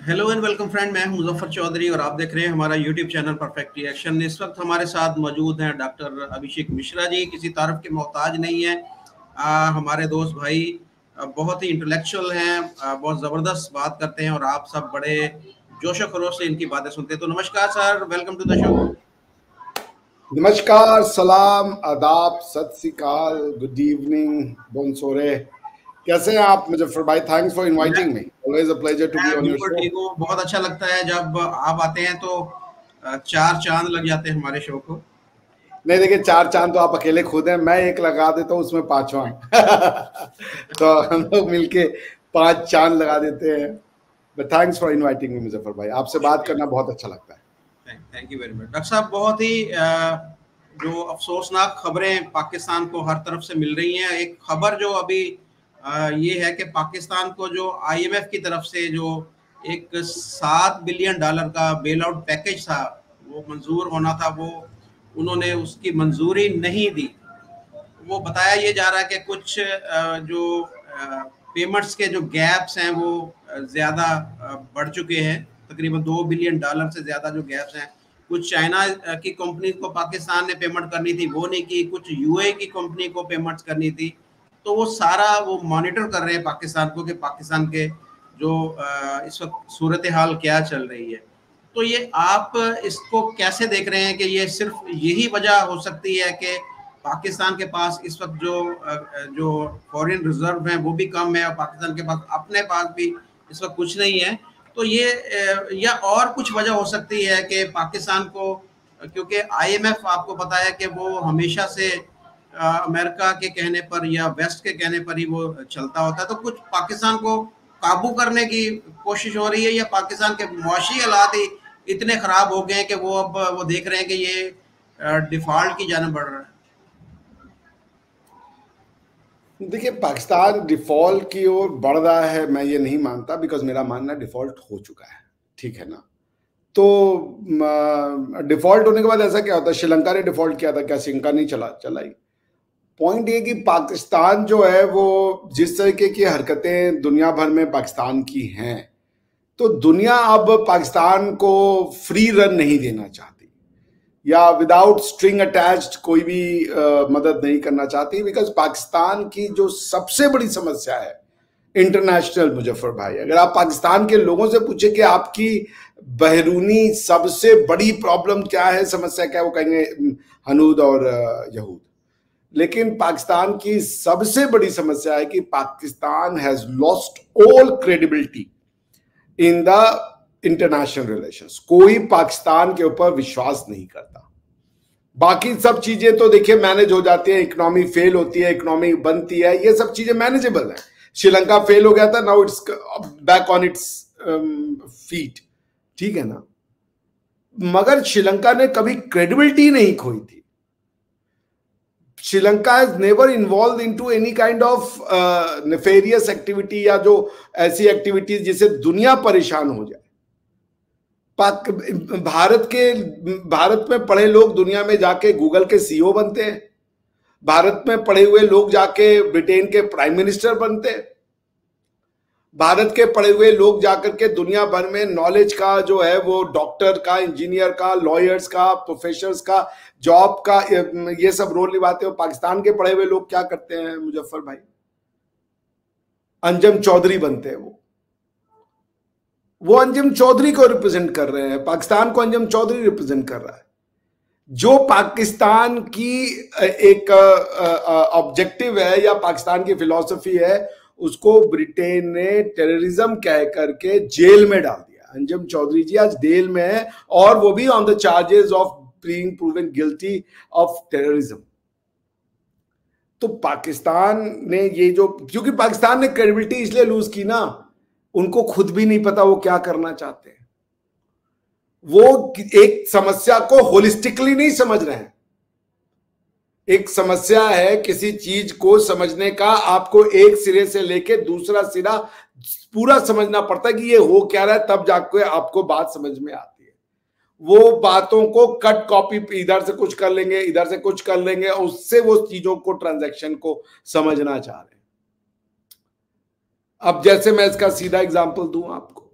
Hello and welcome friend, मैं हूं मुजफ्फर चौधरी और आप देख रहे हैं हमारा यूट्यूब चैनल परफेक्ट रिएक्शन। इस वक्त हमारे साथ मौजूद हैं डॉक्टर अभिषेक मिश्रा जी। किसी तारीफ के मोहताज नहीं है। हमारे दोस्त भाई बहुत ही इंटेलेक्चुअल हैं, बहुत ज़बरदस्त बात करते हैं और आप सब बड़े जोशो खरोश से इनकी बातें सुनते हैं। तो नमस्कार sir, welcome to the show. नमस्कार, सलाम, आदाब, सत श्री अकाल, गुड इवनिंग, बोनसोरे। कैसे हैं आप मुजफ्फर भाई? थैंक्स फॉर मैं inviting me. Always a pleasure to be मैं ऑन योर बिल्कुल शो। ठीक हूँ। बहुत अच्छा लगता है जब आप आते हैं तो चार चांद लग जाते हैं हमारे शो को। नहीं, देखिए, चार चांद तो आप अकेले खुद हैं, मैं एक लगा देता हूँ उसमें पांचवा। तो हम लोग मिलके पांच चांद लगा देते हैं। But thanks for inviting me Muzaffar भाई, आपसे बात शुक्रिया। करना बहुत अच्छा लगता है। Thank you very much doctor साहब। बहुत ही जो अफसोसनाक खबरें पाकिस्तान को हर तरफ से मिल रही हैं। एक खबर जो अभी ये है कि पाकिस्तान को जो आईएमएफ की तरफ से जो एक $7 बिलियन का बेल आउट पैकेज था वो मंजूर होना था, वो उन्होंने उसकी मंजूरी नहीं दी। वो बताया ये जा रहा है कि कुछ जो पेमेंट्स के जो गैप्स हैं वो ज़्यादा बढ़ चुके हैं। तकरीबन $2 बिलियन से ज़्यादा जो गैप्स हैं। कुछ चाइना की कंपनी को पाकिस्तान ने पेमेंट करनी थी, वो नहीं की। कुछ यूए की कंपनी को पेमेंट्स करनी थी। तो वो सारा वो मॉनिटर कर रहे हैं पाकिस्तान को कि पाकिस्तान के जो इस वक्त सूरत हाल क्या चल रही है। तो ये आप इसको कैसे देख रहे हैं कि ये सिर्फ यही वजह हो सकती है कि पाकिस्तान के पास इस वक्त जो फॉरेन रिजर्व है वो भी कम है और पाकिस्तान के पास अपने पास भी इस वक्त कुछ नहीं है। तो ये या और कुछ वजह हो सकती है कि पाकिस्तान को, क्योंकि आईएमएफ आपको पता है कि वो हमेशा से अमेरिका के कहने पर या वेस्ट के कहने पर ही वो चलता होता है। तो कुछ पाकिस्तान को काबू करने की कोशिश हो रही है या पाकिस्तान के मुआशी हालात ही इतने खराब हो गए हैं कि वो अब वो देख रहे हैं कि ये डिफॉल्ट की जाने बढ़ रहा है। देखिए, पाकिस्तान डिफॉल्ट की ओर बढ़ रहा है, मैं ये नहीं मानता, बिकॉज मेरा मानना डिफॉल्ट हो चुका है। ठीक है ना? तो डिफॉल्ट होने के बाद ऐसा क्या होता है? श्रीलंका ने डिफॉल्ट किया था, क्या श्रीलंका नहीं चलाई? पॉइंट ये कि पाकिस्तान जो है वो जिस तरीके की हरकतें दुनिया भर में पाकिस्तान की हैं, तो दुनिया अब पाकिस्तान को फ्री रन नहीं देना चाहती या विदाउट स्ट्रिंग अटैच्ड कोई भी मदद नहीं करना चाहती। बिकॉज पाकिस्तान की जो सबसे बड़ी समस्या है इंटरनेशनल, मुजफ्फर भाई, अगर आप पाकिस्तान के लोगों से पूछे कि आपकी बहरूनी सबसे बड़ी प्रॉब्लम क्या है, समस्या क्या है, वो कहेंगे हनूद और यहूद। लेकिन पाकिस्तान की सबसे बड़ी समस्या है कि Pakistan has lost all credibility in the international relations. कोई पाकिस्तान के ऊपर विश्वास नहीं करता। बाकी सब चीजें तो देखिए मैनेज हो जाती है, इकोनॉमी फेल होती है, इकोनॉमी बनती है, ये सब चीजें मैनेजेबल है। श्रीलंका फेल हो गया था, now it's back on its feet. ठीक है ना? मगर श्रीलंका ने कभी क्रेडिबिलिटी नहीं खोई थी। Sri Lanka has never involve into any kind of nefarious activity या जो ऐसी एक्टिविटीज जिससे दुनिया परेशान हो जाए। भारत में पढ़े लोग दुनिया में जाके गूगल के सीईओ बनते हैं। भारत में पढ़े हुए लोग जाके ब्रिटेन के प्राइम मिनिस्टर बनते हैं। भारत के पढ़े हुए लोग जाकर के दुनिया भर में नॉलेज का जो है वो डॉक्टर का, इंजीनियर का, लॉयर्स का, प्रोफेसर्स का, जॉब का, ये सब रोल निभाते हो। पाकिस्तान के पढ़े हुए लोग क्या करते हैं मुजफ्फर भाई? अंजम चौधरी बनते हैं। वो अंजम चौधरी को रिप्रेजेंट कर रहे हैं, पाकिस्तान को अंजम चौधरी रिप्रेजेंट कर रहा है। जो पाकिस्तान की एक ऑब्जेक्टिव है या पाकिस्तान की फिलॉसफी है, उसको ब्रिटेन ने टेररिज्म कह करके जेल में डाल दिया। अंजम चौधरी जी आज जेल में है और वो भी on the charges of being proven guilty of terrorism. तो पाकिस्तान ने ये जो, क्योंकि पाकिस्तान ने क्रेडिबिलिटी इसलिए लूज की ना, उनको खुद भी नहीं पता वो क्या करना चाहते हैं। वो एक समस्या को होलिस्टिकली नहीं समझ रहे हैं। एक समस्या है किसी चीज को समझने का, आपको एक सिरे से लेके दूसरा सिरा पूरा समझना पड़ता है कि ये हो क्या रहा है, तब जाके आपको बात समझ में आती है। वो बातों को कट कॉपी, इधर से कुछ कर लेंगे, इधर से कुछ कर लेंगे, और उससे वो चीजों को, ट्रांजैक्शन को समझना चाह रहे हैं। अब जैसे मैं इसका सीधा एग्जांपल दूं आपको,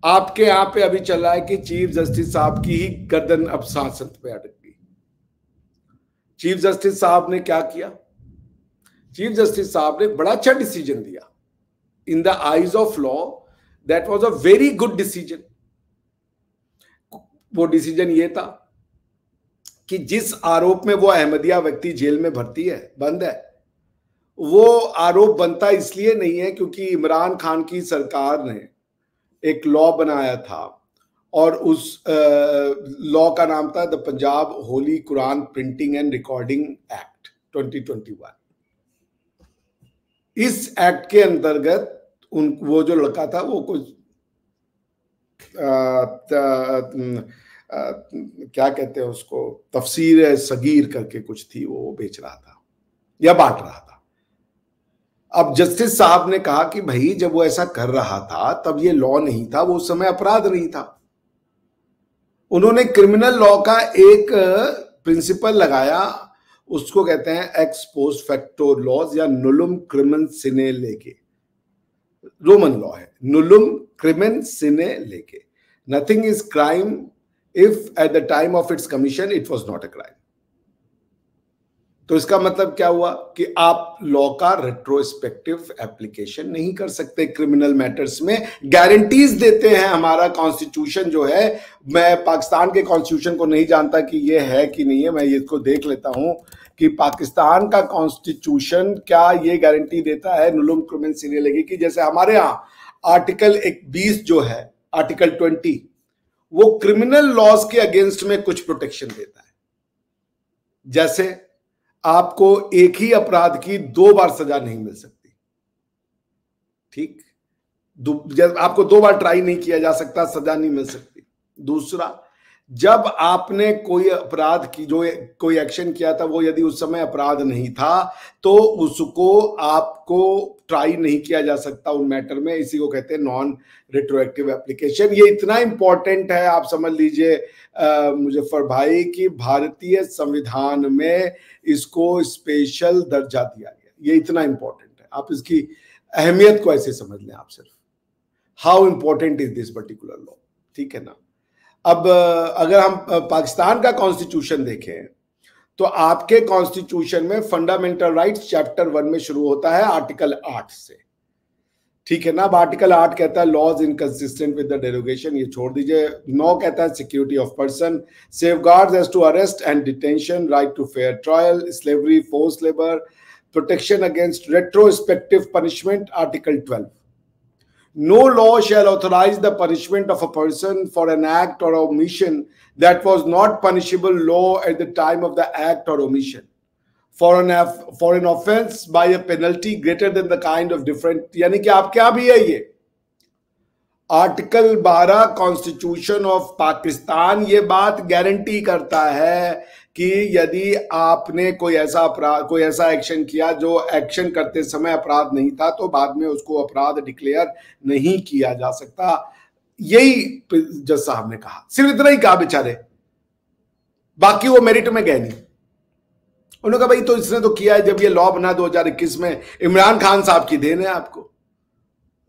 आपके यहां पे अभी चल रहा है कि चीफ जस्टिस साहब की ही गर्दन अब सांसद पे अटक गई। चीफ जस्टिस साहब ने क्या किया? चीफ जस्टिस साहब ने बड़ा अच्छा डिसीजन दिया। In the eyes of law that was a very good decision. वो डिसीजन ये था कि जिस आरोप में वो अहमदिया व्यक्ति जेल में भर्ती है, बंद है, वो आरोप बनता इसलिए नहीं है क्योंकि इमरान खान की सरकार ने एक लॉ बनाया था और उस लॉ का नाम था the Punjab Holi Quran printing and recording act 2021। इस एक्ट के अंतर्गत वो जो लड़का था वो कुछ क्या कहते हैं उसको, तफसीर सगीर करके कुछ थी, वो बेच रहा था या बांट रहा था। अब जस्टिस साहब ने कहा कि भाई जब वो ऐसा कर रहा था तब ये लॉ नहीं था, वो उस समय अपराध नहीं था। उन्होंने क्रिमिनल लॉ का एक प्रिंसिपल लगाया, उसको कहते हैं एक्स पोस्ट फैक्टो लॉज या नुलुम क्रिमिन सिने लेके। रोमन लॉ है, नुलुम क्रिमिन सिने लेके। Nothing is crime if at the time of its commission it was not a crime. तो इसका मतलब क्या हुआ कि आप लॉ का रेट्रोस्पेक्टिव एप्लीकेशन नहीं कर सकते क्रिमिनल मैटर्स में। गारंटीज देते हैं हमारा कॉन्स्टिट्यूशन जो है। मैं पाकिस्तान के कॉन्स्टिट्यूशन को नहीं जानता कि ये है कि नहीं है, मैं इसको देख लेता हूं कि पाकिस्तान का कॉन्स्टिट्यूशन क्या ये गारंटी देता है नुलुम क्रिमिन सिने लेके कि जैसे हमारे यहाँ आर्टिकल 20 जो है, आर्टिकल 20, वो क्रिमिनल लॉज के अगेंस्ट में कुछ प्रोटेक्शन देता है। जैसे आपको एक ही अपराध की 2 बार सजा नहीं मिल सकती, ठीक? आपको 2 बार ट्राई नहीं किया जा सकता, सजा नहीं मिल सकती। दूसरा, जब आपने कोई अपराध की, जो कोई एक्शन किया था, वो यदि उस समय अपराध नहीं था तो उसको आपको ट्राई नहीं किया जा सकता उन मैटर में। इसी को कहते हैं नॉन रेट्रोएक्टिव एप्लीकेशन। ये इतना इंपॉर्टेंट है, आप समझ लीजिए मुजफ्फर भाई, कि भारतीय संविधान में इसको स्पेशल दर्जा दिया गया। ये इतना इंपॉर्टेंट है, आप इसकी अहमियत को ऐसे समझ लें आप सिर्फ, how important is this particular law, ठीक है ना। अब अगर हम पाकिस्तान का कॉन्स्टिट्यूशन देखें तो आपके कॉन्स्टिट्यूशन में फंडामेंटल राइट्स चैप्टर 1 में शुरू होता है आर्टिकल 8 से, ठीक है ना। अब आर्टिकल 8 कहता है laws inconsistent with the derogation, ये छोड़ दीजिए। 9 कहता है security of person, safeguards as to arrest and detention, right to fair trial, slavery, force labour, protection against retrospective punishment, article 12। No law shall authorize the punishment of a person for an act or omission that was not punishable law at the time of the act or omission, for an offense by a penalty greater than the kind of different। यानी कि आप क्या भी है, ये article 12 constitution of Pakistan ये बात guarantee करता है कि यदि आपने कोई ऐसा अपराध, कोई ऐसा एक्शन किया जो एक्शन करते समय अपराध नहीं था, तो बाद में उसको अपराध डिक्लेयर नहीं किया जा सकता। यही जज साहब ने कहा, सिर्फ इतना ही कहा बेचारे, बाकी वो मेरिट में गए नहीं। उन्होंने कहा भाई तो इसने तो किया है, जब ये लॉ बना 2021 में, इमरान खान साहब की देन है आपको।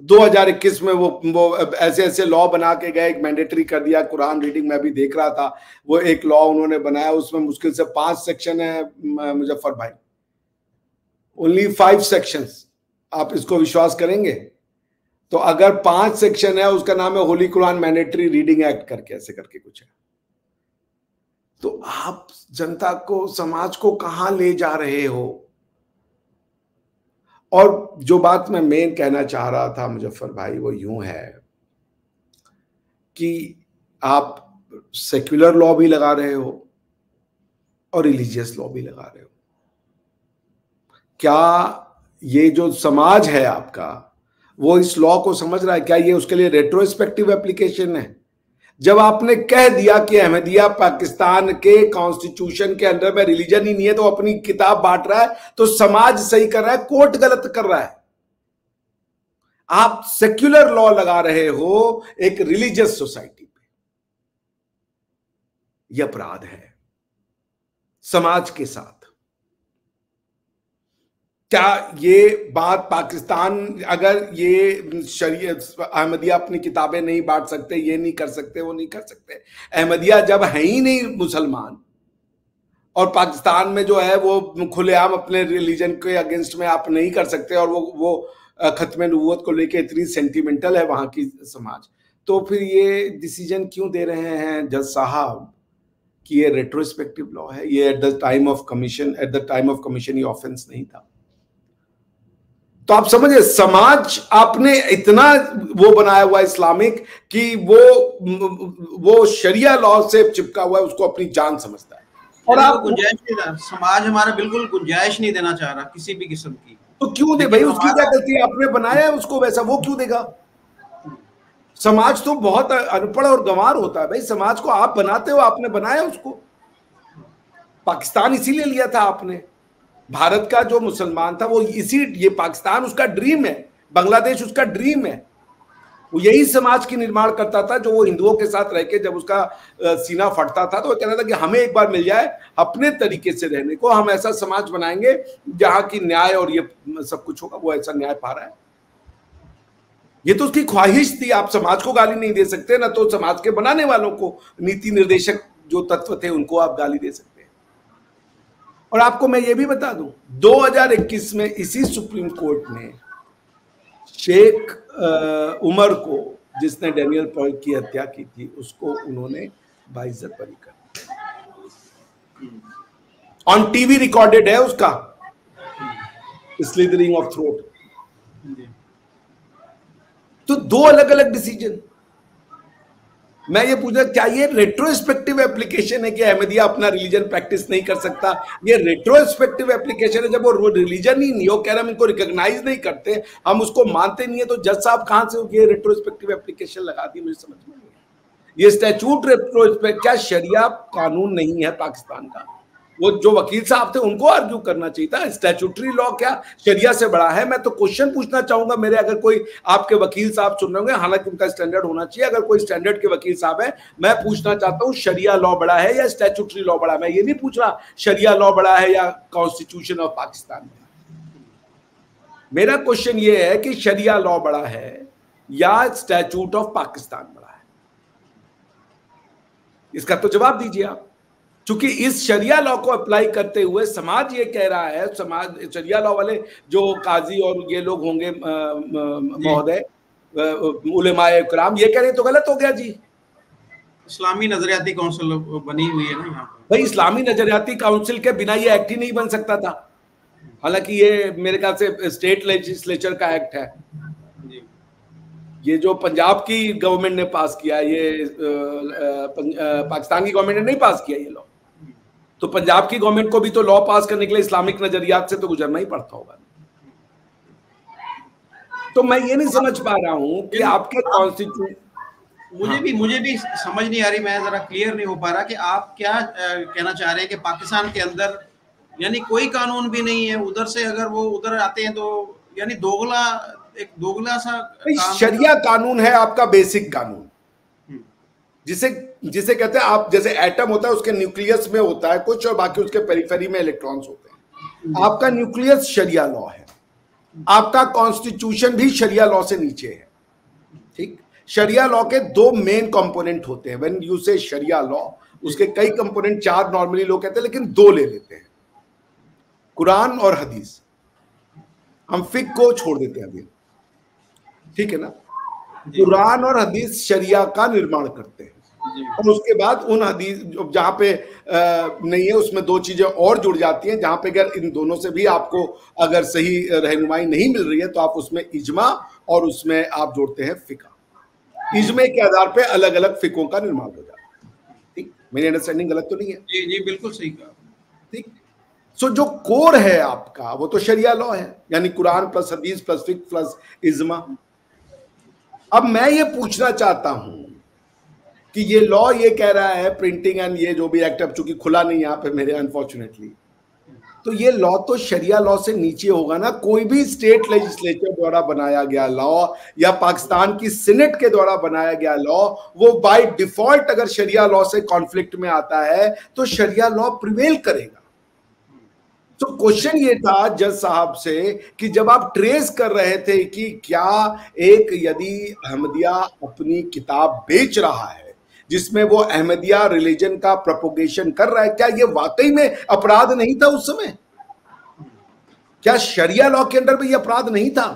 2021 में वो ऐसे ऐसे लॉ बना के गए, एक मैंडेटरी कर दिया कुरान रीडिंग। मैं भी देख रहा था वो एक लॉ उन्होंने बनाया, उसमें मुश्किल से 5 सेक्शन है मुजफ्फर भाई, ओनली 5 सेक्शंस। आप इसको विश्वास करेंगे? तो अगर 5 सेक्शन है, उसका नाम है Holi Quran mandatory reading act करके, ऐसे करके कुछ है। तो आप जनता को, समाज को कहां ले जा रहे हो? और जो बात मैं मेन कहना चाह रहा था मुजफ्फर भाई, वो यूं है कि आप सेक्युलर लॉ भी लगा रहे हो और रिलीजियस लॉ भी लगा रहे हो। क्या ये जो समाज है आपका, वो इस लॉ को समझ रहा है? क्या ये उसके लिए रेट्रोस्पेक्टिव एप्लीकेशन है? जब आपने कह दिया कि अहमदिया पाकिस्तान के कॉन्स्टिट्यूशन के अंडर में रिलीजन ही नहीं है, तो अपनी किताब बांट रहा है, तो समाज सही कर रहा है, कोर्ट गलत कर रहा है। आप सेक्युलर लॉ लगा रहे हो एक रिलीजियस सोसाइटी पे, यह अपराध है समाज के साथ। क्या ये बात पाकिस्तान, अगर ये शरीयत अहमदिया अपनी किताबें नहीं बांट सकते, ये नहीं कर सकते, वो नहीं कर सकते, अहमदिया जब है ही नहीं मुसलमान और पाकिस्तान में जो है वो खुलेआम अपने रिलीजन के अगेंस्ट में आप नहीं कर सकते, और वो खत्म नबूवत को लेके इतनी सेंटिमेंटल है वहां की समाज, तो फिर ये डिसीजन क्यों दे रहे हैं जज साहब कि ये रेट्रोस्पेक्टिव लॉ है? ये at the time of commission ये ऑफेंस नहीं था। तो आप समझे, समाज आपने इतना वो बनाया हुआ इस्लामिक कि वो शरिया लॉ से चिपका हुआ है, उसको अपनी जान समझता है। और आप गुंजाइश नहीं, समाज हमारा बिल्कुल गुंजाइश नहीं देना चाह रहा किसी भी किस्म की। तो क्यों दे भाई? उसकी क्या गलती है? आपने बनाया है उसको वैसा, वो क्यों देगा? समाज तो बहुत अनपढ़ और गंवार होता है भाई। समाज को आप बनाते हो, आपने बनाया उसको। पाकिस्तान इसीलिए लिया था आपने। भारत का जो मुसलमान था वो ये पाकिस्तान उसका ड्रीम है, बांग्लादेश उसका ड्रीम है। वो यही समाज की निर्माण करता था जो वो हिंदुओं के साथ रह के जब उसका सीना फटता था तो वो कहता था कि हमें एक बार मिल जाए अपने तरीके से रहने को, हम ऐसा समाज बनाएंगे जहां की न्याय और ये सब कुछ होगा। वो ऐसा न्याय पा रहा है। ये तो उसकी ख्वाहिश थी। आप समाज को गाली नहीं दे सकते, ना तो समाज के बनाने वालों को, नीति निर्देशक जो तत्व थे उनको आप गाली दे सकते हैं। और आपको मैं ये भी बता दूं, 2021 में इसी सुप्रीम कोर्ट ने शेख उमर को, जिसने डेनियल पॉल की हत्या की थी, उसको उन्होंने बाइज्जत बरी कर, ऑन टीवी रिकॉर्डेड है उसका स्लिदरिंग ऑफ थ्रोट। तो दो अलग अलग डिसीजन। मैं ये पूछा, क्या ये रेट्रोस्पेक्टिव एप्लीकेशन है कि अहमदिया अपना रिलीजन प्रैक्टिस नहीं कर सकता? ये रेट्रोस्पेक्टिव एप्लीकेशन है जब वो रिलीजन ही नहीं हो, कह रहे हम इनको रिकॉग्नाइज नहीं करते, हम उसको मानते नहीं है। तो जज साहब कहां से ये रेट्रोस्पेक्टिव एप्लीकेशन लगा दी? मुझे समझ में नहीं है। ये स्टैट्यूट रेट्रोस्पेक्ट, क्या शरिया कानून नहीं है पाकिस्तान का? वो जो वकील साहब थे उनको आर्ग्यू करना चाहिए था। स्टैट्यूटरी लॉ क्या शरिया से बड़ा है? मैं तो क्वेश्चन पूछना चाहूंगा, मेरे अगर कोई आपके वकील साहब सुन रहे होंगे, हालांकि उनका स्टैंडर्ड होना चाहिए, अगर कोई स्टैंडर्ड के वकील साहब है, मैं पूछना चाहता हूं शरिया लॉ बड़ा है या स्टैट्यूटरी लॉ बड़ा है? मैं ये नहीं पूछ रहा शरिया लॉ बड़ा है या कॉन्स्टिट्यूशन ऑफ पाकिस्तान बड़ा। मेरा क्वेश्चन ये है कि शरिया लॉ बड़ा है या स्टैट्यूट ऑफ पाकिस्तान बड़ा है? इसका तो जवाब दीजिए आप। चूंकि इस शरिया लॉ को अप्लाई करते हुए समाज ये कह रहा है, समाज शरिया लॉ वाले जो काजी और ये लोग होंगे महोदय, उलेमाए इकराम, ये कह रहे तो गलत हो गया जी। इस्लामी नजरियाती काउंसिल बनी हुई है ना यहाँ पर। भाई इस्लामी नजरियाती काउंसिल के बिना ये एक्ट ही नहीं बन सकता था। हालांकि ये मेरे ख्याल से स्टेट लेजिस्लेचर का एक्ट है। ये जो पंजाब की गवर्नमेंट ने पास किया, ये पाकिस्तान की गवर्नमेंट ने नहीं पास किया ये लॉ। तो पंजाब की गवर्नमेंट को भी तो लॉ पास करने के लिए इस्लामिक नजरियात से तो गुजरना ही पड़ता होगा। तो मैं ये नहीं समझ पा रहा हूं कि आपके कॉन्स्टिट्यूशन, मुझे भी समझ नहीं आ रही, मैं जरा क्लियर नहीं हो पा रहा कि आप क्या कहना चाह रहे हैं कि पाकिस्तान के अंदर यानी कोई कानून भी नहीं है, उधर से अगर वो उधर आते हैं तो यानी एक दोगला सा शरिया कानून है आपका बेसिक कानून, जिसे कहते हैं आप, जैसे एटम होता है उसके न्यूक्लियस में होता है कुछ और बाकी उसके पेरिफेरी में इलेक्ट्रॉन्स होते हैं। आपका न्यूक्लियस शरिया लॉ है, आपका कॉन्स्टिट्यूशन भी शरिया लॉ से नीचे है। ठीक, शरिया लॉ के दो मेन कंपोनेंट होते हैं। व्हेन यू से शरिया लॉ, उसके कई कंपोनेंट, चार नॉर्मली लोग कहते हैं लेकिन दो ले लेते हैं, कुरान और हदीस। हम फिक को छोड़ देते हैं अभी, ठीक है ना। कुरान और हदीस शरिया का निर्माण करते हैं, और उसके बाद उन हदीस जहां पे नहीं है उसमें दो चीजें और जुड़ जाती हैं, जहां पे अगर इन दोनों से भी आपको अगर सही रहनुमाई नहीं मिल रही है तो आप उसमें इजमा और उसमें आप जोड़ते हैं फिका। इजमे के आधार पे अलग अलग फिकों का निर्माण हो जाता है। ठीक, मेरी अंडरस्टैंडिंग गलत तो नहीं है? जी जी बिल्कुल सही कहा। ठीक, सो जो कोर है आपका वो तो शरिया लॉ है, यानी कुरान प्लस हदीस प्लस फिक प्लस इजमा। अब मैं ये पूछना चाहता हूं कि ये लॉ ये कह रहा है प्रिंटिंग एंड ये जो भी एक्ट, अब चूंकि खुला नहीं यहाँ पे मेरे अनफॉर्चुनेटली, तो ये लॉ तो शरिया लॉ से नीचे होगा ना। कोई भी स्टेट लेजिस्लेचर द्वारा बनाया गया लॉ या पाकिस्तान की सीनेट के द्वारा बनाया गया लॉ, वो बाय डिफॉल्ट अगर शरिया लॉ से कॉन्फ्लिक्ट में आता है तो शरिया लॉ प्रिवेल करेगा। तो क्वेश्चन ये था जज साहब से कि जब आप ट्रेस कर रहे थे कि क्या एक यदि अहमदिया अपनी किताब बेच रहा है जिसमें वो अहमदिया रिलीजन का प्रोपोगेशन कर रहा है, क्या ये वाकई में अपराध नहीं था उस समय? क्या शरिया लॉ के अंडर में ये अपराध नहीं था?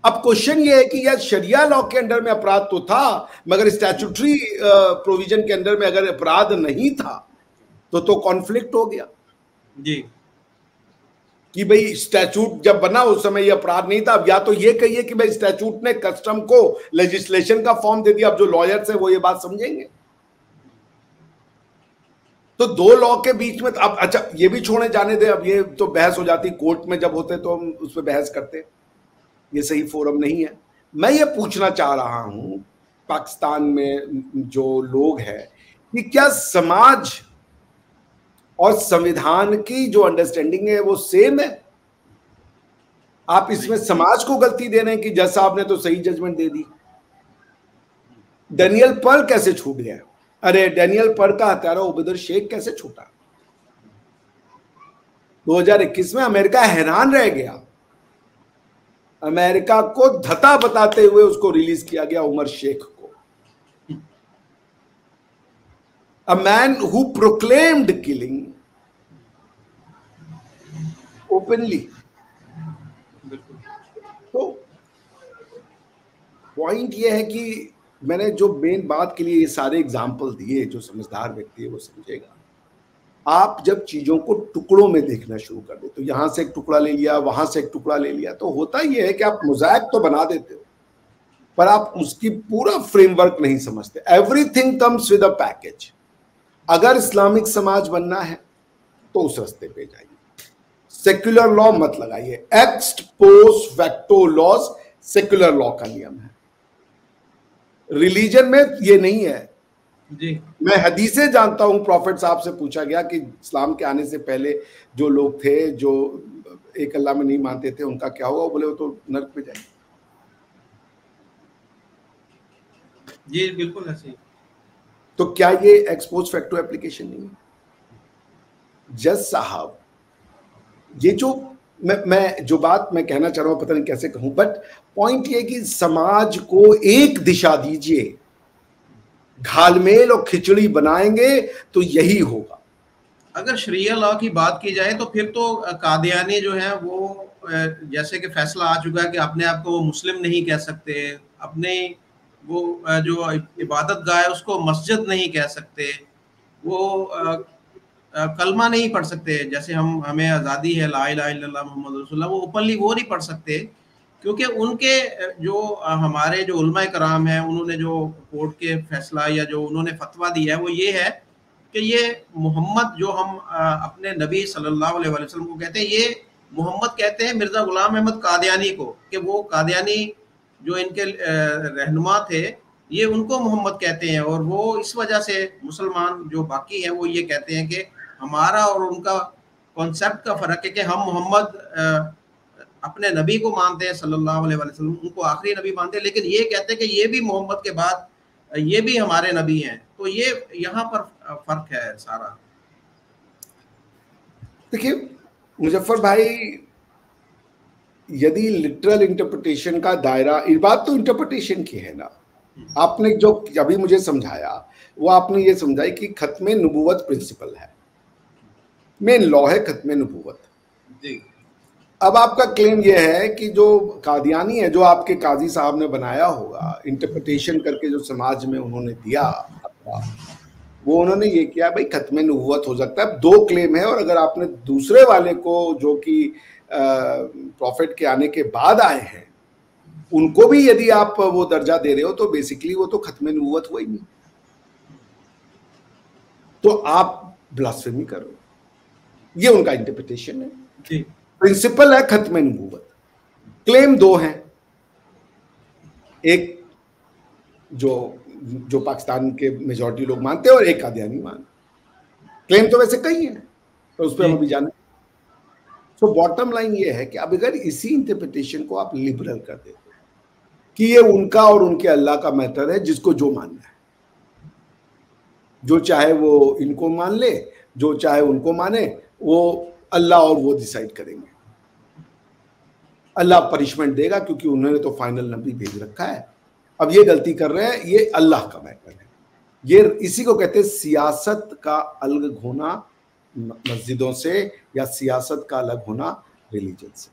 अब क्वेश्चन ये है कि यार शरिया लॉ के अंडर में अपराध तो था, मगर स्टैट्यूटरी प्रोविजन के अंडर में अगर अपराध नहीं था तो कॉन्फ्लिक्ट हो गया जी कि भाई स्टैट्यूट जब बना उस समय ये अपराध नहीं था। अब या तो ये कहिए कि भाई स्टैट्यूट ने कस्टम को लेजिस्लेशन का फॉर्म दे दिया। अब जो लॉयर्स है वो ये बात समझेंगे। तो दो लॉ के बीच में अब अच्छा ये भी छोड़े जाने दे, अब ये तो बहस हो जाती कोर्ट में जब होते तो हम उस पर बहस करते, ये सही फोरम नहीं है। मैं ये पूछना चाह रहा हूं पाकिस्तान में जो लोग हैं कि क्या समाज और संविधान की जो अंडरस्टैंडिंग है वो सेम है? आप इसमें समाज को गलती दे रहे हैं कि जज साहब ने तो सही जजमेंट दे दी। डेनियल पर्ल कैसे छूट गया? अरे डेनियल पर्ल का हत्यारा उबैदुल शेख कैसे छूटा? 2021 में अमेरिका हैरान रह गया। अमेरिका को धता बताते हुए उसको रिलीज किया गया, उमर शेख को। A man who proclaimed killing openly. तो पॉइंट ये है कि मैंने जो मेन बात के लिए ये सारे एग्जाम्पल दिए, जो समझदार व्यक्ति है वो समझेगा। आप जब चीजों को टुकड़ों में देखना शुरू कर दे, तो यहां से एक टुकड़ा ले लिया, वहां से एक टुकड़ा ले लिया, तो होता ये है कि आप मोज़ाइक तो बना देते हो पर आप उसकी पूरा फ्रेमवर्क नहीं समझते। Everything comes with a package. अगर इस्लामिक समाज बनना है तो उस रास्ते पे जाइए, सेक्युलर लॉ मत लगाइए। Ex post facto laws secular law का नियम है, रिलीजन में ये नहीं है जी। मैं हदीसें जानता हूं। प्रॉफिट साहब से पूछा गया कि इस्लाम के आने से पहले जो लोग थे जो एक अल्लाह में नहीं मानते थे उनका क्या होगा? बोले वो तो नर्क में जाएंगे। जी बिल्कुल ऐसे। तो क्या ये एक्सपोज फैक्टो एप्लीकेशन नहीं है? जज साहब ये जो मैं जो बात मैं कहना चाह रहा हूं पता नहीं कैसे कहूं, बट पॉइंट ये कि समाज को एक दिशा दीजिए, घालमेल और खिचड़ी बनाएंगे तो यही होगा। अगर शरिया लॉ की बात की जाए तो फिर तो कादियानी जो है वो जैसे कि फैसला आ चुका है कि अपने आप को वो मुस्लिम नहीं कह सकते, अपने वो जो इबादत गाह है उसको मस्जिद नहीं कह सकते, वो कलमा नहीं पढ़ सकते। जैसे हमें आज़ादी है ला इलाहा इल्लल्लाह मुहम्मद रसूलुल्लाह, वो ओपनली वो नहीं पढ़ सकते क्योंकि उनके जो हमारे जो उलमा कराम हैं उन्होंने जो कोर्ट के फैसला या जो उन्होंने फतवा दिया है वो ये है कि ये मोहम्मद जो हम अपने नबी सल्लल्लाहु अलैहि वसल्लम को कहते हैं, ये मोहम्मद कहते हैं मिर्ज़ा गुलाम अहमद कादियानी को, कि वो कादियानी जो इनके रहनुमा थे ये उनको मोहम्मद कहते हैं। और वो इस वजह से मुसलमान जो बाकी हैं वो ये कहते हैं कि हमारा और उनका कॉन्सेप्ट का फ़र्क है कि हम मोहम्मद अपने नबी को मानते हैं सल्लल्लाहु अलैहि वसल्लम, उनको आखिरी नबी मानते हैं, लेकिन ये कहते हैं कि ये भी मोहम्मद के बाद ये भी हमारे नबी हैं। तो ये यहाँ पर फर्क है सारा। देखिए मुजफ्फर भाई, यदि लिटरल इंटरप्रिटेशन का दायरा, ये बात तो इंटरप्रिटेशन की है ना, आपने जो अभी मुझे समझाया वो आपने ये समझाई कि खत्मे नबूवत प्रिंसिपल है, मेन लॉ है खत्मे नबूवत जी। अब आपका क्लेम यह है कि जो कादियानी है, जो आपके काजी साहब ने बनाया होगा इंटरप्रिटेशन करके जो समाज में उन्होंने दिया, वो उन्होंने ये किया भाई खत्मे नबूवत हो सकता है। दो क्लेम है, और अगर आपने दूसरे वाले को जो कि प्रॉफिट के आने के बाद आए हैं उनको भी यदि आप वो दर्जा दे रहे हो तो बेसिकली वो तो खत्मे नबूवत हुआ ही नहीं, तो आप ब्लास्फेमी करो। ये उनका इंटरप्रिटेशन है जी। प्रिंसिपल है खत्मे नबूवत, क्लेम दो हैं, एक जो पाकिस्तान के मेजॉरिटी लोग मानते हैं और एक कादियानी मानते। क्लेम तो वैसे कई हैं तो उस पर हम अभी जाने। तो बॉटम लाइन ये है कि अब अगर इसी इंटरप्रिटेशन को आप लिबरल कर देते कि ये उनका और उनके अल्लाह का मैटर है, जिसको जो मानना है, जो चाहे वो इनको मान ले, जो चाहे उनको माने, वो अल्लाह और वो डिसाइड करेंगे। अल्लाह पनिशमेंट देगा क्योंकि उन्होंने तो फाइनल नबी भेज रखा है। अब ये गलती कर रहे हैं, ये अल्लाह का मैटर है। ये इसी को कहते हैं सियासत का अलग होना मस्जिदों से, या सियासत का अलग होना रिलीजन से।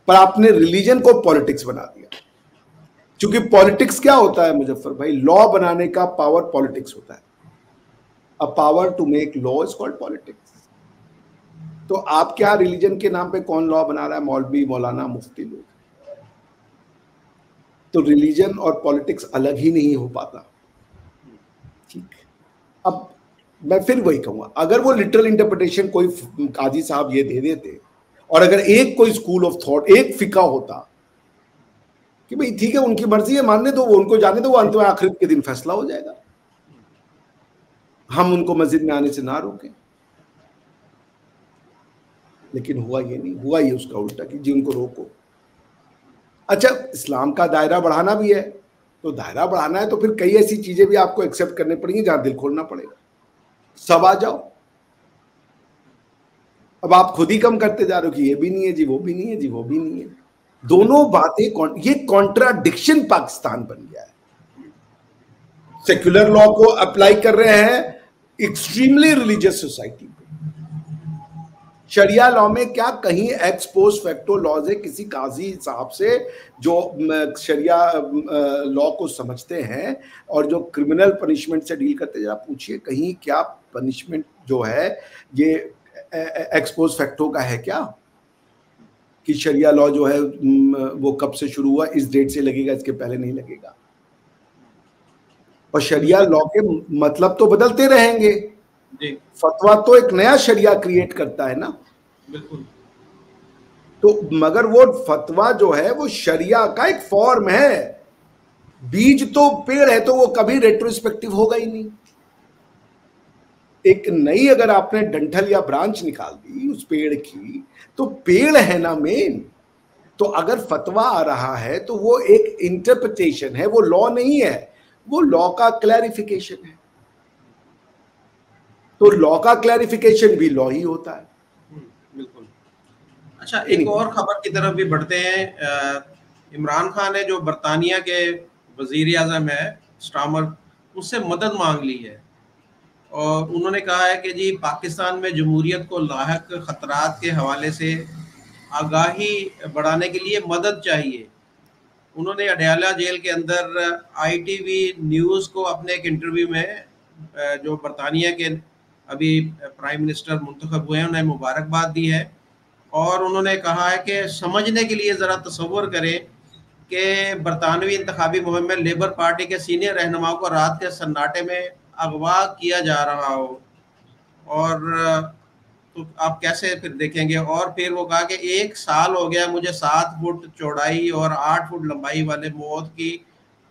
पर आपने रिलीजन को पॉलिटिक्स बना दिया। क्योंकि पॉलिटिक्स क्या होता है मुजफ्फर भाई? लॉ बनाने का पावर पॉलिटिक्स होता है। A power to make law is called politics. तो आप क्या, रिलीजन के नाम पे कौन लॉ बना रहा है? मौलवी, मौलाना, मुफ्ती लोग। तो रिलीजन और पॉलिटिक्स अलग ही नहीं हो पाता। ठीक, अब मैं फिर वही कहूंगा, अगर वो लिटरल इंटरप्रिटेशन कोई काजी साहब ये दे देते, और अगर एक कोई स्कूल ऑफ थॉट, एक फिका होता कि भाई ठीक है उनकी मर्जी है, मानने दो, वो उनको जाने दो, वो अंत में आखिरत के दिन फैसला हो जाएगा, हम उनको मस्जिद में आने से ना रोकें। लेकिन हुआ ये नहीं, हुआ ये उसका उल्टा कि जी उनको रोको। अच्छा, इस्लाम का दायरा बढ़ाना भी है, तो दायरा बढ़ाना है तो फिर कई ऐसी चीजें भी आपको एक्सेप्ट करनी पड़ेंगी जहां दिल खोलना पड़ेगा। सब आ जाओ। अब आप खुद ही कम करते जा रहे हो कि ये भी नहीं है जी, वो भी नहीं है जी, वो भी नहीं है। दोनों बातें, ये कॉन्ट्राडिक्शन पाकिस्तान बन गया है। सेक्युलर लॉ को अप्लाई कर रहे हैं एक्सट्रीमली रिलीजियस सोसाइटी पे। शरिया लॉ में क्या कहीं एक्स पोस्ट फैक्टो लॉज है? किसी काजी साहब से जो शरिया लॉ को समझते हैं और जो क्रिमिनल पनिशमेंट से डील करते हैं, जरा पूछिए कहीं क्या पनिशमेंट जो है ये एक्स पोस्ट फैक्टो का है क्या? कि शरिया लॉ जो है वो कब से शुरू हुआ, इस डेट से लगेगा, इसके पहले नहीं लगेगा। और शरिया लॉ के मतलब तो बदलते रहेंगे। फतवा तो एक नया शरिया क्रिएट करता है ना। बिल्कुल। तो मगर वो फतवा जो है वो शरिया का एक फॉर्म है। बीज तो पेड़ है, तो वो कभी रेट्रोस्पेक्टिव होगा ही नहीं। एक नई अगर आपने डंठल या ब्रांच निकाल दी उस पेड़ की, तो पेड़ है ना मेन। तो अगर फतवा आ रहा है तो वो एक इंटरप्रिटेशन है, वो लॉ नहीं है, वो लॉ का क्लैरिफिकेशन है। तो लॉ का क्लैरिफिकेशन भी लॉ ही होता है। बिल्कुल। अच्छा, एक और खबर की तरफ भी बढ़ते हैं। इमरान खान ने जो बरतानिया के वजीर आज़म है स्टामर, उससे मदद मांग ली है और उन्होंने कहा है कि जी पाकिस्तान में जमहूरियत को लाहक खतरात के हवाले से आगाही बढ़ाने के लिए मदद चाहिए। उन्होंने अडयाला जेल के अंदर ITV न्यूज़ को अपने एक इंटरव्यू में जो बरतानिया के अभी प्राइम मिनिस्टर मुंतखब हुए हैं उन्हें मुबारकबाद दी है और उन्होंने कहा है कि समझने के लिए ज़रा तसव्वुर करें कि बरतानवी इंतखाबी मुहिम में लेबर पार्टी के सीनियर रहनुमाओं को रात के सन्नाटे में अगवा किया जा रहा हो, और तो आप कैसे फिर देखेंगे। और फिर वो कहा कि 1 साल हो गया मुझे 7 फुट चौड़ाई और 8 फुट लंबाई वाले मौत की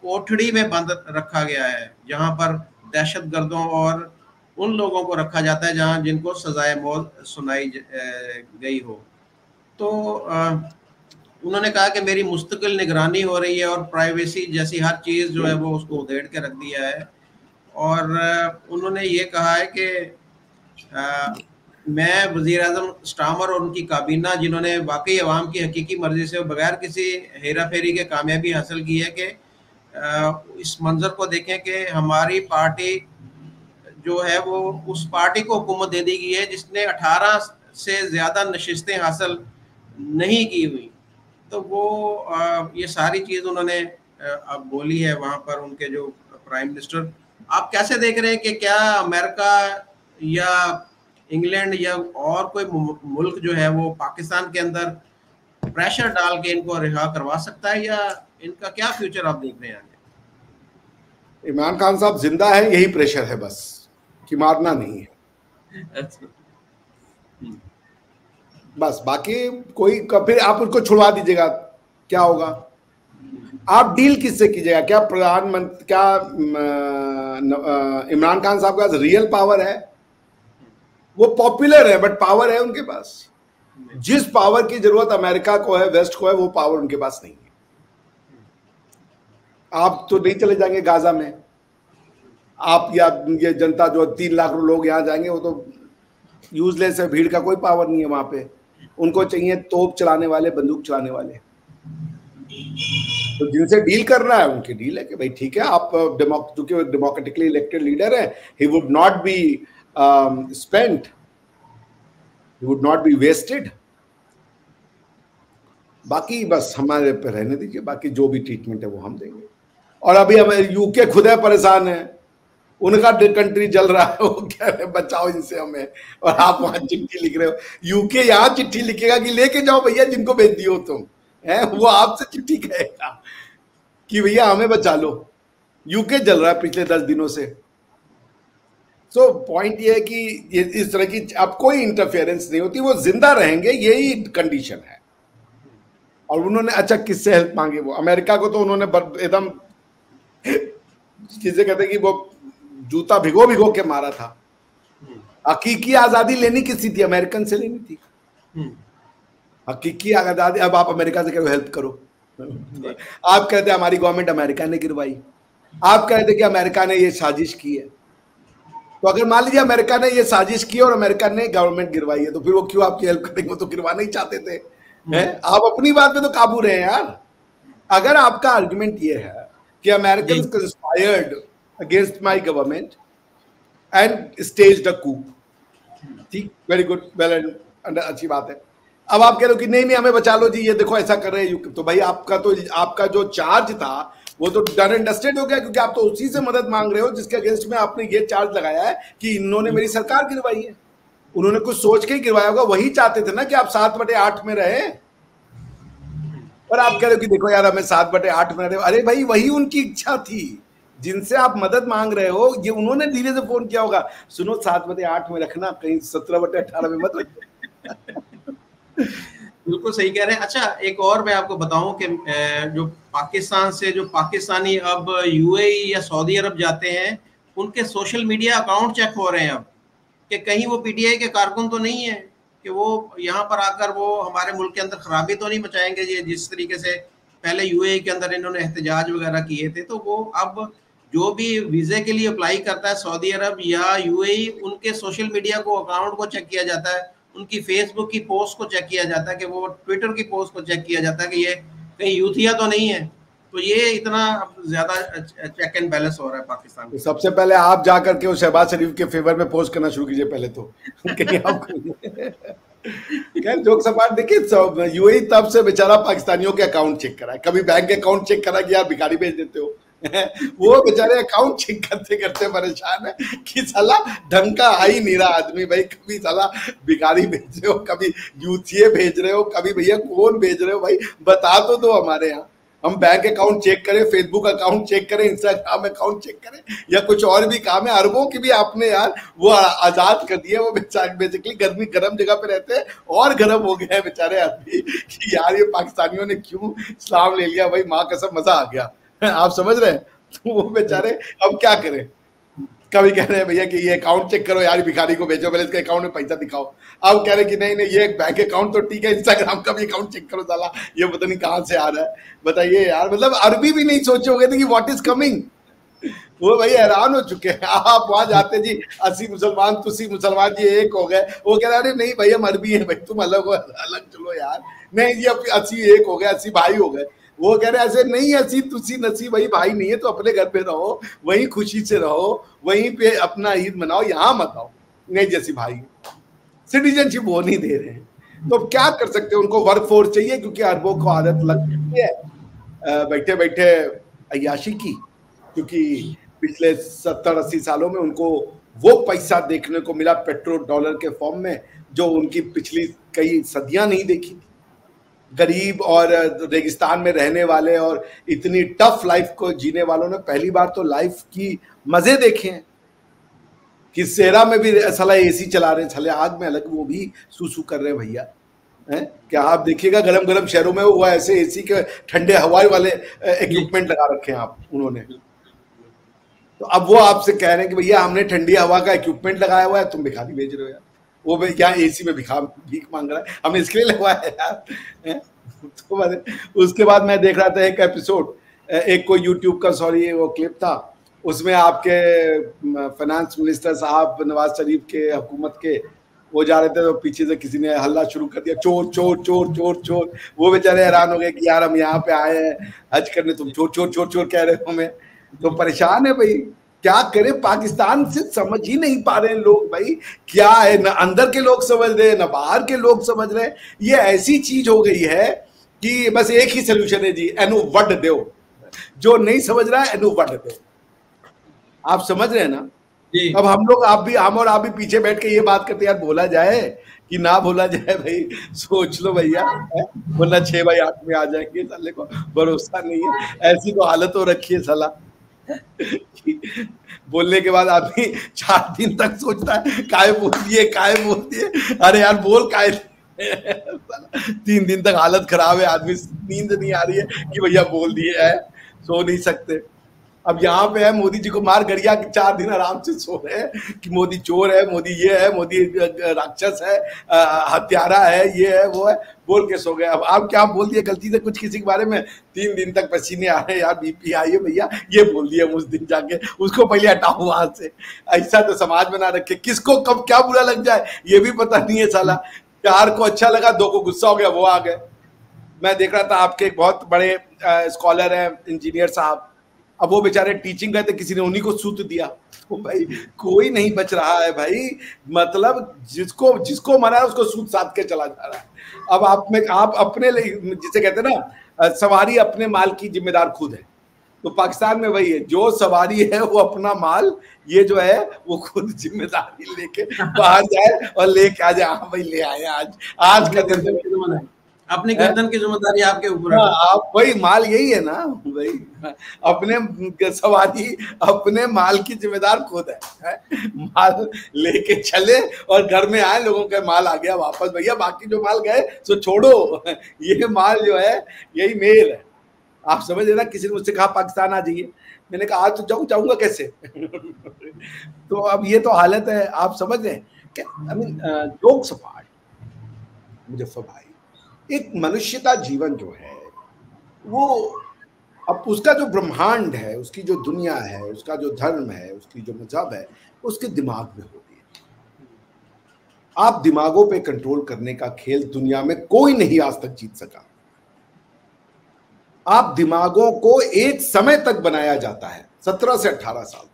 कोठड़ी में बंद रखा गया है, जहां पर दहशतगर्दों और उन लोगों को रखा जाता है जहां जिनको सजाए मौत सुनाई गई हो। तो उन्होंने कहा कि मेरी मुस्तकिल निगरानी हो रही है और प्राइवेसी जैसी हर चीज़ जो है वो उसको उधेड़ के रख दिया है। और उन्होंने ये कहा है कि मैं वज़ीर आज़म स्टामर और उनकी काबीना, जिन्होंने वाकई अवाम की हकीकी मर्जी से बगैर किसी हेरा फेरी के कामयाबी हासिल की है, कि इस मंजर को देखें कि हमारी पार्टी जो है वो उस पार्टी को हुकूमत दे दी गई है जिसने 18 से ज़्यादा नशिस्तें हासिल नहीं की हुई। तो वो ये सारी चीज़ उन्होंने अब बोली है वहाँ पर उनके जो प्राइम मिनिस्टर। आप कैसे देख रहे हैं कि क्या अमेरिका या इंग्लैंड या और कोई मुल्क जो है वो पाकिस्तान के अंदर प्रेशर डाल के इनको रिहा करवा सकता है, या इनका क्या फ्यूचर आप देख रहे हैं? इमरान खान साहब जिंदा है, यही प्रेशर है बस, कि मारना नहीं है। बस बाकी कोई, फिर आप उसको छुड़वा दीजिएगा, क्या होगा? आप डील किससे कीजिएगा? क्या प्रधानमंत्री, क्या इमरान खान साहब के पास रियल पावर है? वो पॉपुलर है बट पावर है उनके पास। जिस पावर की जरूरत अमेरिका को है, वेस्ट को है, वो पावर उनके पास नहीं है। आप तो नहीं चले जाएंगे गाजा में, आप या ये जनता जो 3 लाख लोग यहां जाएंगे, वो तो यूजलेस है, भीड़ का कोई पावर नहीं है वहां पे। उनको चाहिए तोप चलाने वाले, बंदूक चलाने वाले। तो जिनसे डील करना है उनकी डील है कि भाई ठीक है, आप क्योंकि डेमोक्रेटिकली इलेक्टेड लीडर है, he would not be spent, he would not be wasted. बाकी बस हमारे पे रहने दीजिए, बाकी जो भी ट्रीटमेंट है वो हम देंगे। और अभी हमें यूके खुद है परेशान है, उनका कंट्री जल रहा है, वो कह रहे बचाओ इनसे हमें, और आप वहां चिट्ठी लिख रहे हो। यूके यहाँ चिट्ठी लिखेगा कि लेके जाओ भैया जिनको भेज दियो तुम, है वो आपसे चिट्ठी कहेगा कि भैया हमें बचा लो। यूके जल रहा है पिछले 10 दिनों से। सो पॉइंट ये है कि इस तरह की अब कोई इंटरफेरेंस नहीं होती, वो जिंदा रहेंगे, यही कंडीशन है। और उन्होंने अच्छा किससे हेल्प मांगी? वो अमेरिका को तो उन्होंने एकदम किसे कहते कि वो जूता भिगो भिगो के मारा था। हकीकी आजादी लेनी किसी थी? अमेरिकन से लेनी थी हकीकी आजादी। अब आप अमेरिका से कहो हेल्प करो, आप कहते हैं हमारी गवर्नमेंट अमेरिका ने गिरवाई, आप कहते कि अमेरिका ने ये साजिश की है। तो अगर मान लीजिए अमेरिका ने ये साजिश की और अमेरिका ने गवर्नमेंट गिरवाई है, तो फिर वो क्यों आपकी हेल्प करेंगे? वो तो गिरवाना ही चाहते थे। आप अपनी बात पे तो काबू रहे हैं यार। अगर आपका आर्गुमेंट ये है कि American conspired against my government and staged a coup, ठीक, वेरी गुड, वेल एंड अच्छी बात है। अब आप कह रहे हो कि नहीं नहीं हमें बचा लो जी, ये देखो ऐसा कर रहे हैं, तो भाई आपका जो चार्ज था वो तो डन एंड डस्टेड हो गया, क्योंकि आप तो उसी से मदद मांग रहे हो जिसके अगेंस्ट में आपने ये चार्ज लगाया है कि इन्होंने मेरी सरकार गिरवाई है। उन्होंने कुछ सोच के ही गिरवाया होगा, वही चाहते थे ना कि आप 7/8 में रहे। और आप कह रहे हो कि देखो यार हमें 7/8 में रहे। अरे भाई वही उनकी इच्छा थी, जिनसे आप मदद मांग रहे हो, ये उन्होंने धीरे से फोन किया होगा, सुनो 7/8 में रखना, कहीं 17/18 में मत रखना। बिल्कुल सही कह रहे हैं। अच्छा, एक और मैं आपको बताऊं कि जो पाकिस्तान से जो पाकिस्तानी अब यूएई या सऊदी अरब जाते हैं, उनके सोशल मीडिया अकाउंट चेक हो रहे हैं अब कि कहीं वो पीटीआई के कारकुन तो नहीं है, कि वो यहाँ पर आकर वो हमारे मुल्क के अंदर खराबी तो नहीं मचाएंगे। ये जिस तरीके से पहले यूएई के अंदर इन्होंने एहतजाज वगैरह किए थे, तो वो अब जो भी वीजे के लिए अप्लाई करता है सऊदी अरब या यूएई, उनके सोशल मीडिया को अकाउंट को चेक किया जाता है, उनकी फेसबुक की पोस्ट को चेक किया जाता है, कि वो ट्विटर की पोस्ट को चेक किया जाता है कि ये कहीं यूथिया तो नहीं है। तो ये इतना ज्यादा चेक एंड बैलेंस हो रहा है पाकिस्तान में। सबसे पहले आप जाकर के शहबाज शरीफ के फेवर में पोस्ट करना शुरू कीजिए पहले तो। जोक सपाट देखिए, यूएई तब से बेचारा पाकिस्तानियों के अकाउंट चेक करा है, कभी बैंक अकाउंट चेक करा कि यार भिखारी भेज देते हो। वो बेचारे अकाउंट चेक करते करते परेशान है कि साला ढंग का आ ही नहीं रहा आदमी भाई। कभी साला भिखारी भेज रहे हो, कभी यूथिये भेज रहे हो, कभी भैया कौन भेज रहे हो भाई, बता तो दो हमारे यहाँ। हम बैंक अकाउंट चेक करें, फेसबुक अकाउंट चेक करें, इंस्टाग्राम अकाउंट चेक करें, या कुछ और भी काम है। अरबों की भी आपने यार वो आजाद कर दिया। वो बेसिकली गर्म जगह पे रहते हैं और गर्म हो गए हैं बेचारे आदमी कि यार ये पाकिस्तानियों ने क्यों इस्लाम ले लिया भाई, माँ कसम मजा आ गया। आप समझ रहे हैं? तो वो बेचारे अब क्या करें, कभी कह रहे हैं भैया कि ये अकाउंट चेक करो यार, भिखारी को भेजो, पहले इसके अकाउंट में पैसा दिखाओ। अब कह रहे कि नहीं नहीं ये बैंक अकाउंट तो ठीक है, इंस्टाग्राम का भी अकाउंट चेक करो, साला ये पता नहीं कहाँ से आ रहा है। बताइए यार, मतलब अरबी भी नहीं सोचे होंगे थे कि व्हाट इज कमिंग। वो भाई हैरान हो चुके हैं। आप वहां जाते जी 80 मुसलमान, तुसी मुसलमान जी एक हो गए। वो कह रहे नहीं भाई हम अरबी है भाई, तुम अलग हो, अलग चलो यार। नहीं जी अब 80 एक हो गए, 80 भाई हो गए। वो कह रहे ऐसे नहीं, ऐसी तुसी नसी वही भाई नहीं है, तो अपने घर पे रहो, वहीं खुशी से रहो, वहीं पे अपना ईद मनाओ, यहाँ मत आओ। नहीं जैसी भाई सिटीजनशिप वो नहीं दे रहे हैं, तो क्या कर सकते हैं? उनको वर्क फोर्स चाहिए, क्योंकि अरबों को आदत लग चुकी है बैठे बैठे अय्याशी की, क्योंकि पिछले 70-80 सालों में उनको वो पैसा देखने को मिला पेट्रोल डॉलर के फॉर्म में, जो उनकी पिछली कई सदियां नहीं देखी। गरीब और रेगिस्तान में रहने वाले और इतनी टफ लाइफ को जीने वालों ने पहली बार तो लाइफ की मजे देखे हैं कि सेरा में भी साला एसी चला रहे हैं, साले आग में अलग वो भी सूसू कर रहे हैं भैया। हैं क्या आप देखिएगा गरम गरम शहरों में वो ऐसे एसी के ठंडे हवाई वाले इक्विपमेंट लगा रखे हैं आप उन्होंने। तो अब वो आपसे कह रहे हैं कि भैया हमने ठंडी हवा का इक्विपमेंट लगाया हुआ है, तुम भिखारी भेज रहे हो यार। वो भाई क्या एसी में भीख मांग रहा है, हमने इसके लिए लगवाया है यार। तो उसके बाद मैं देख रहा था एक एपिसोड, एक कोई यूट्यूब का सॉरी वो क्लिप था, उसमें आपके फाइनेंस मिनिस्टर साहब नवाज शरीफ के हुकूमत के वो जा रहे थे तो पीछे से किसी ने हल्ला शुरू कर दिया, चोर चोर चोर चोर चोर। वो बेचारे हैरान हो गए कि यार हम यहाँ पे आए हैं हज करने, तुम चोर चोर चोर चोर कह रहे हो हमें। तो परेशान है भाई, क्या करें, पाकिस्तान से समझ ही नहीं पा रहे हैं लोग भाई क्या है, न अंदर के लोग समझ रहे न बाहर के लोग समझ रहे। ये ऐसी चीज हो गई है कि बस एक ही सोल्यूशन है जी, एनु वड दो। जो नहीं समझ रहा है एनु वड दो। आप समझ रहे हैं ना। अब हम लोग, हम और आप भी पीछे बैठ के ये बात करते यार बोला जाए कि ना बोला जाए भाई, सोच लो भैया, वरना 6 बाई 8 में आ जाएंगे, साले को भरोसा नहीं है। ऐसी तो हालत हो रखी है साला। बोलने के बाद आदमी 4 दिन तक सोचता है काय बोल दिए, अरे यार बोल काय। 3 दिन तक हालत खराब है, आदमी नींद नहीं आ रही है कि भैया बोल दिए है, सो नहीं सकते। अब यहाँ पे है मोदी जी को मार गरिया कि 4 दिन आराम से सो रहे हैं कि मोदी चोर है, मोदी ये है, मोदी राक्षस है, हत्यारा है, ये है वो है, बोल के सो गए। अब आप क्या बोल दिए गलती से कुछ किसी के बारे में, 3 दिन तक पसीने आ रहे हैं यार, बीपी आई है भैया, ये बोल दिया उस दिन जाके, उसको पहले हटाओ वहां से। ऐसा तो समाज बना रखे, किसको कब क्या बुरा लग जाए ये भी पता नहीं है साला। 4 को अच्छा लगा, 2 को गुस्सा हो गया, वो आ गए। मैं देख रहा था आपके एक बहुत बड़े स्कॉलर है, इंजीनियर साहब, अब वो बेचारे टीचिंग गए थे, किसी ने उन्हीं को सूत्र दिया। तो भाई कोई नहीं बच रहा है भाई, मतलब जिसको मरा है उसको सूत साध के चला जा रहा है। अब आप अपने, जिसे कहते हैं ना, सवारी अपने माल की जिम्मेदार खुद है। तो पाकिस्तान में वही है, जो सवारी है वो अपना माल, ये जो है वो खुद जिम्मेदारी लेके बाहर जाए और लेके आ जाए। हाँ भाई ले आए, आज का दिन अपनी गर्दन की जिम्मेदारी आपके ऊपर है। आप वही माल, यही है ना भाई, अपने सवारी अपने माल की जिम्मेदार खुद है। माल लेके चले और घर में आए, लोगों का माल आ गया वापस, भैया बाकी जो माल गए सो छोड़ो, ये माल जो है यही मेल है। आप समझ रहे ना। किसी ने मुझसे कहा पाकिस्तान आ जाइए, मैंने कहा आज तो जाऊंगा कैसे। तो अब ये तो हालत है, आप समझ रहे हैं। I mean jokes apart, Muzaffar भाई, एक मनुष्यता जीवन जो है वो, अब उसका जो ब्रह्मांड है, उसकी जो दुनिया है, उसका जो धर्म है, उसकी जो मजहब है, उसके दिमाग में होती है। आप दिमागों पे कंट्रोल करने का खेल दुनिया में कोई नहीं आज तक जीत सका। आप दिमागों को एक समय तक बनाया जाता है, 17 से 18 साल,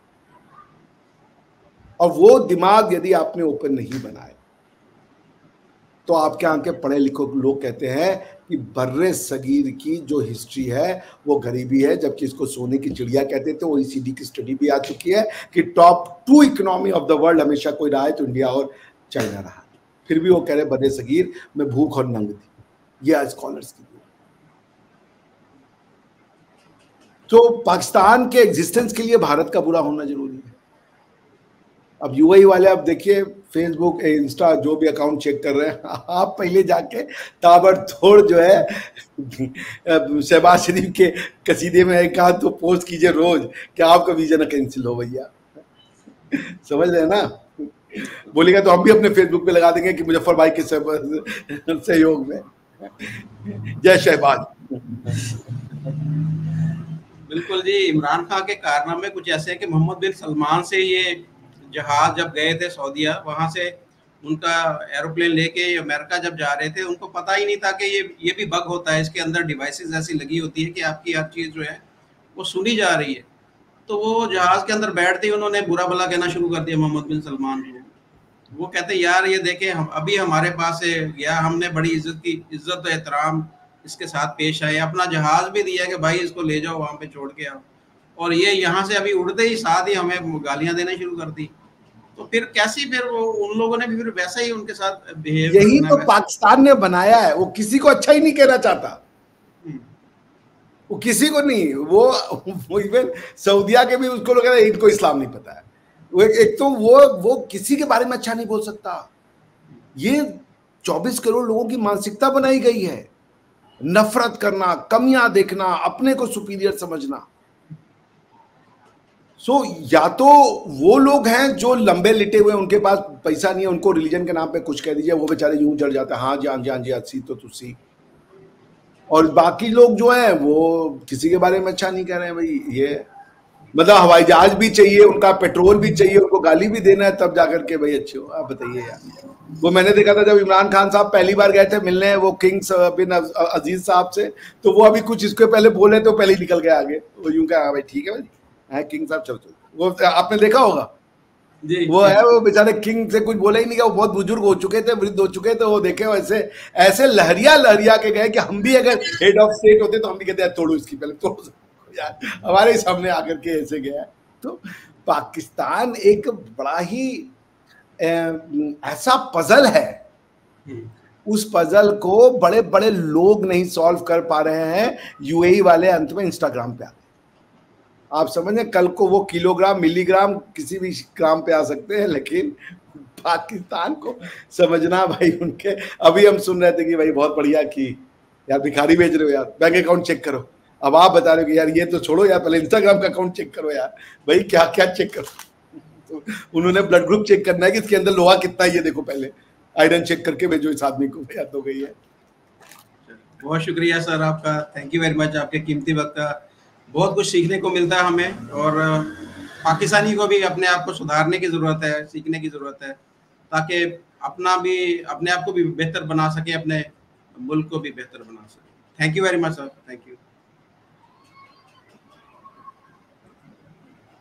और वो दिमाग यदि आपने ओपन नहीं बनाए तो आपके यहाँ के पढ़े लिखे लोग कहते हैं कि बर्रे सगीर की जो हिस्ट्री है वो गरीबी है, जबकि इसको सोने की चिड़िया कहते थे। OECD की स्टडी भी आ चुकी है कि top 2 economy of the world हमेशा कोई रहा है तो इंडिया और चाइना रहा। फिर भी वो कह रहे बर्रे सगीर में भूख और नंग थी। ये स्कॉलर्स की। तो पाकिस्तान के एग्जिस्टेंस के लिए भारत का बुरा होना जरूरी है। अब UAE वाले, आप देखिए फेसबुक, इंस्टा, जो भी अकाउंट चेक कर रहे हैं, आप पहले जाके ताबड़तोड़ जो है शहबाज शरीफ के कसीदे में एक आध तो पोस्ट कीजिए रोज कि आपका वीजा ना कैंसिल हो भैया। समझ रहे हैं ना। बोलेगा तो हम भी अपने फेसबुक पे लगा देंगे कि मुजफ्फर भाई के सहयोग में जय शहबाज। बिल्कुल जी। इमरान खान के कारनामे कुछ ऐसे हैं कि मोहम्मद बिन सलमान से ये जहाज जब गए थे सऊदीया, वहां से उनका एरोप्लेन लेके अमेरिका जब जा रहे थे, उनको पता ही नहीं था कि ये भी बग होता है, इसके अंदर डिवाइसेस ऐसी लगी होती है कि आपकी हर चीज़ जो है वो सुनी जा रही है। तो वो जहाज के अंदर बैठते ही उन्होंने बुरा भला कहना शुरू कर दिया मोहम्मद बिन सलमान को। वो कहते यार ये देखे, हम अभी हमारे पास से गया, हमने बड़ी इज्जत और एहतराम इसके साथ पेश आए, अपना जहाज भी दिया कि भाई इसको ले जाओ वहां पे छोड़ के आओ, और ये यहाँ से अभी उड़ते ही साथ ही हमें गालियां देना शुरू कर दी। तो फिर कैसी, फिर वो उन लोगों ने भी फिर वैसा ही उनके साथ बिहेव। यही तो पाकिस्तान ने बनाया है। वो किसी को अच्छा ही नहीं कहना चाहता, वो किसी को नहीं। वो इवन सऊदिया के भी उसको लोग इनको इस्लाम नहीं पता है। वो एक तो वो किसी के बारे में अच्छा नहीं बोल सकता। ये 24 करोड़ लोगों की मानसिकता बनाई गई है, नफरत करना, कमियां देखना, अपने को सुपीरियर समझना। या तो वो लोग हैं जो लंबे लिटे हुए, उनके पास पैसा नहीं है, उनको रिलीजन के नाम पे कुछ कह दीजिए, वो बेचारे यूं जड़ जाते हैं, हाँ जी हाँ जी हाँ जी, अस्सी तो तुसी। और बाकी लोग जो है वो किसी के बारे में अच्छा नहीं कह रहे हैं भाई। ये मतलब हवाई जहाज भी चाहिए, उनका पेट्रोल भी चाहिए, उनको गाली भी देना है, तब जाकर के भाई अच्छे हो। आप बताइए यार। वो मैंने देखा था जब इमरान खान साहब पहली बार गए थे मिलने वो किंग बिन अजीज साहब से, तो वो अभी कुछ इसके पहले बोले तो पहले ही निकल गए आगे। वो यूं कहा भाई ठीक है भाई, किंग साहब चलो चलो। वो आपने देखा होगा, वो है वो बेचारे किंग से कुछ बोला ही नहीं, वो बहुत बुजुर्ग हो चुके थे, वृद्ध हो चुके थे, वो देखे वैसे ऐसे लहरिया लहरिया के गए कि हम भी अगर हेड ऑफ स्टेट होते तो हम भी कहते हैं तोड़ो इसकी, पहले तोड़ो यार, हमारे ही सामने आकर के ऐसे गया। तो पाकिस्तान एक बड़ा ही ऐसा पजल है, उस पजल को बड़े बड़े लोग नहीं सॉल्व कर पा रहे हैं, यूएई वाले अंत में इंस्टाग्राम पे आ गए। आप समझे, कल को वो किलोग्राम मिलीग्राम किसी भी ग्राम पे आ सकते हैं, लेकिन पाकिस्तान को समझना भाई उनके। अभी हम सुन रहे थे कि भाई बहुत बढ़िया कि यार भिखारी भेज रहे हो यार, बैंक अकाउंट चेक करो। अब आप बता रहे हो कि यार ये तो छोड़ो यार, पहले इंस्टाग्राम का अकाउंट चेक करो यार। भाई क्या क्या चेक करो, तो उन्होंने ब्लड ग्रुप चेक करना है कि इसके अंदर लोहा कितना है, ये देखो पहले आयरन चेक करके भेजो इस आदमी को। याद हो गई है। बहुत शुक्रिया सर आपका, थैंक यू वेरी मच। आपके कीमती वक्त का बहुत कुछ सीखने को मिलता है हमें, और पाकिस्तानी को भी अपने आप को सुधारने की ज़रूरत है, सीखने की ज़रूरत है, ताकि अपने आप को भी बेहतर बना सके, अपने मुल्क को भी बेहतर बना सके। Thank you very much sir, thank you.